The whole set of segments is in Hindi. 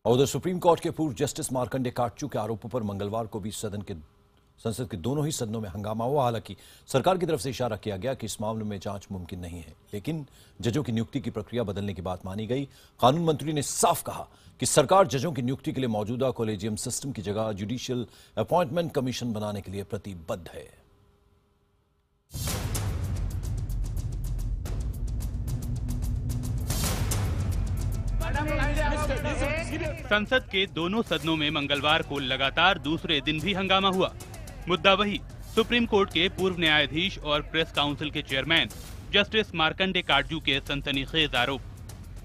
और उधर सुप्रीम कोर्ट के पूर्व जस्टिस मार्कंडे काटजू के आरोपों पर मंगलवार को भी संसद के दोनों ही सदनों में हंगामा हुआ। हालांकि सरकार की तरफ से इशारा किया गया कि इस मामले में जांच मुमकिन नहीं है, लेकिन जजों की नियुक्ति की प्रक्रिया बदलने की बात मानी गई। कानून मंत्री ने साफ कहा कि सरकार जजों की नियुक्ति के लिए मौजूदा कॉलेजियम सिस्टम की जगह जुडिशियल अपॉइंटमेंट कमीशन बनाने के लिए प्रतिबद्ध है। संसद के दोनों सदनों में मंगलवार को लगातार दूसरे दिन भी हंगामा हुआ। मुद्दा वही, सुप्रीम कोर्ट के पूर्व न्यायाधीश और प्रेस काउंसिल के चेयरमैन जस्टिस मार्कंडे काटजू के सनसनीखेज आरोप।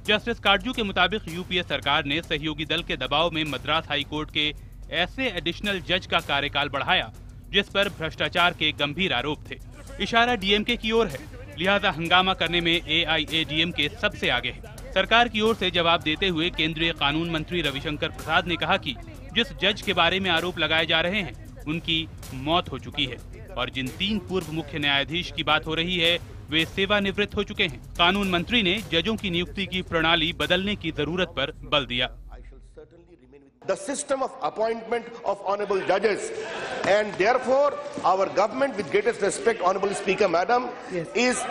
जस्टिस काटजू के मुताबिक यूपीए सरकार ने सहयोगी दल के दबाव में मद्रास हाई कोर्ट के ऐसे एडिशनल जज का कार्यकाल बढ़ाया जिस पर भ्रष्टाचार के गंभीर आरोप थे। इशारा डीएमके की ओर है, लिहाजा हंगामा करने में एआईएडीएमके सबसे आगे है। सरकार की ओर से जवाब देते हुए केंद्रीय कानून मंत्री रविशंकर प्रसाद ने कहा कि जिस जज के बारे में आरोप लगाए जा रहे हैं उनकी मौत हो चुकी है और जिन 3 पूर्व मुख्य न्यायाधीश की बात हो रही है वे सेवानिवृत्त हो चुके हैं। कानून मंत्री ने जजों की नियुक्ति की प्रणाली बदलने की जरूरत पर बल दिया। The system of appointment of honorable judges, and therefore our government, with greatest respect, Honorable Speaker, Madam, is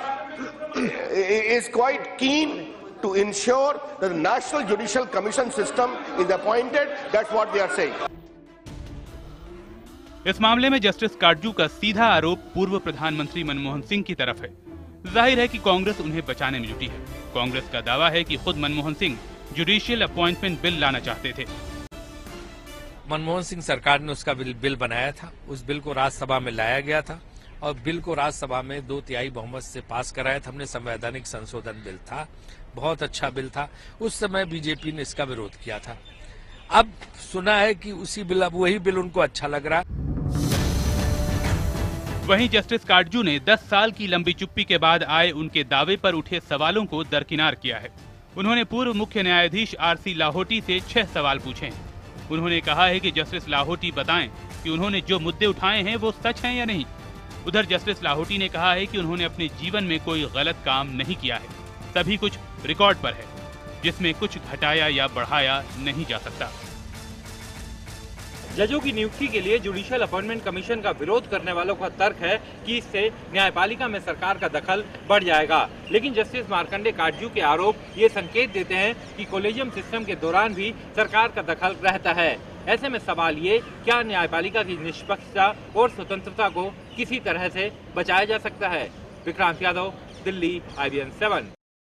quite keen to ensure that the National Judicial Commission system is appointed. That's what we are saying. इस मामले में जस्टिस काटजू का सीधा आरोप पूर्व प्रधानमंत्री मनमोहन सिंह की तरफ है। जाहिर है कि कांग्रेस उन्हें बचाने में जुटी है। कांग्रेस का दावा है कि खुद Manmohan Singh judicial appointment bill लाना चाहते थे। मनमोहन सिंह सरकार ने उसका बिल बनाया था, उस बिल को राज्यसभा में लाया गया था और बिल को राज्यसभा में 2/3 बहुमत से पास कराया था। हमने संवैधानिक संशोधन बिल था, बहुत अच्छा बिल था। उस समय बीजेपी ने इसका विरोध किया था। अब सुना है कि अब वही बिल उनको अच्छा लग रहा है। वहीं जस्टिस काटजू ने 10 साल की लंबी चुप्पी के बाद आए उनके दावे पर उठे सवालों को दरकिनार किया है। उन्होंने पूर्व मुख्य न्यायाधीश आरसी लाहोटी से 6 सवाल पूछे हैं। उन्होंने कहा है कि जस्टिस लाहोटी बताएं कि उन्होंने जो मुद्दे उठाए हैं वो सच हैं या नहीं। उधर जस्टिस लाहोटी ने कहा है कि उन्होंने अपने जीवन में कोई गलत काम नहीं किया है, सभी कुछ रिकॉर्ड पर है, जिसमें कुछ घटाया या बढ़ाया नहीं जा सकता। जजों की नियुक्ति के लिए जुडिशियल अपॉइंटमेंट कमीशन का विरोध करने वालों का तर्क है कि इससे न्यायपालिका में सरकार का दखल बढ़ जाएगा, लेकिन जस्टिस मार्कंडे काटजू के आरोप ये संकेत देते हैं कि कॉलेजियम सिस्टम के दौरान भी सरकार का दखल रहता है। ऐसे में सवाल ये, क्या न्यायपालिका की निष्पक्षता और स्वतंत्रता को किसी तरह से बचाया जा सकता है? विक्रांत यादव, दिल्ली, IBN 7।